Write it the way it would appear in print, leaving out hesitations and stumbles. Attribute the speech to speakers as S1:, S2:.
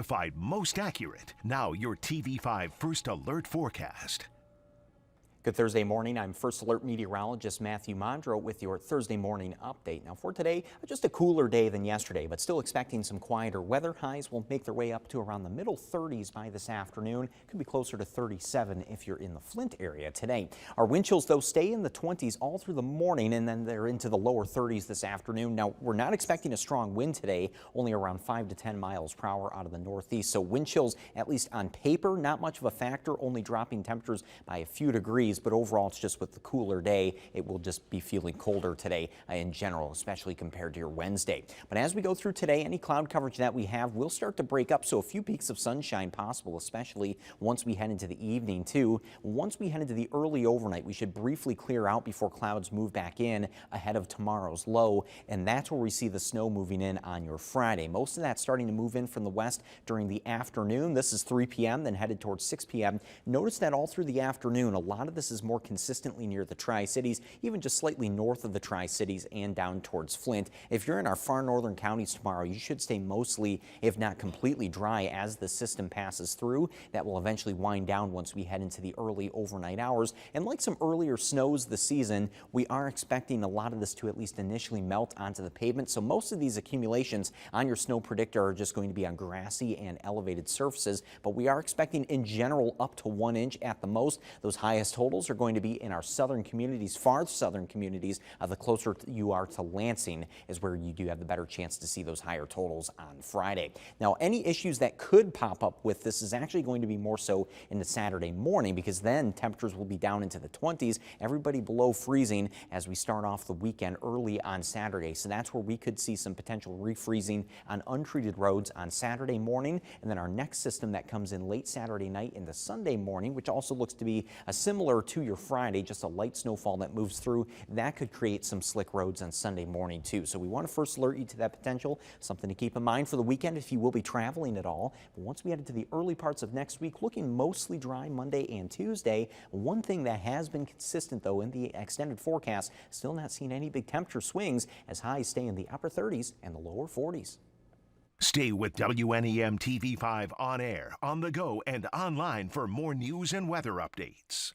S1: Certified most accurate. Now your TV5 First Alert forecast.
S2: Good Thursday morning. I'm First Alert Meteorologist Mathieu Mondro with your Thursday morning update. Now for today, just a cooler day than yesterday, but still expecting some quieter weather. Highs will make their way up to around the middle 30s by this afternoon. Could be closer to 37 if you're in the Flint area today. Our wind chills, though, stay in the 20s all through the morning, and then they're into the lower 30s this afternoon. Now, we're not expecting a strong wind today, only around 5 to 10 miles per hour out of the northeast. So wind chills, at least on paper, not much of a factor, only dropping temperatures by a few degrees. But overall, it's just with the cooler day, it will just be feeling colder today in general, especially compared to your Wednesday. But as we go through today, any cloud coverage that we have will start to break up, so a few peaks of sunshine possible, especially once we head into the evening too. Once we head into the early overnight, we should briefly clear out before clouds move back in ahead of tomorrow's low, and that's where we see the snow moving in on your Friday. Most of that starting to move in from the west during the afternoon. This is 3 p.m., then headed towards 6 p.m. Notice that all through the afternoon, a lot of this is more consistently near the Tri-Cities, even just slightly north of the Tri-Cities and down towards Flint. If you're in our far northern counties tomorrow, you should stay mostly, if not completely dry as the system passes through. That will eventually wind down once we head into the early overnight hours. And like some earlier snows this season, we are expecting a lot of this to at least initially melt onto the pavement. So most of these accumulations on your snow predictor are just going to be on grassy and elevated surfaces, but we are expecting in general up to 1 inch at the most. Those highest totals are going to be in our southern communities, far southern communities. The closer you are to Lansing is where you do have the better chance to see those higher totals on Friday. Now, any issues that could pop up with this is actually going to be more so in the Saturday morning, because then temperatures will be down into the 20s, everybody below freezing as we start off the weekend early on Saturday. So that's where we could see some potential refreezing on untreated roads on Saturday morning. And then our next system that comes in late Saturday night into Sunday morning, which also looks to be similar to your Friday, just a light snowfall that moves through, that could create some slick roads on Sunday morning too. So we want to first alert you to that potential, something to keep in mind for the weekend if you will be traveling at all. But once we head into the early parts of next week, looking mostly dry Monday and Tuesday. One thing that has been consistent though in the extended forecast, still not seeing any big temperature swings as highs stay in the upper 30s and the lower 40s.
S1: Stay with WNEM TV5 on air, on the go, and online for more news and weather updates.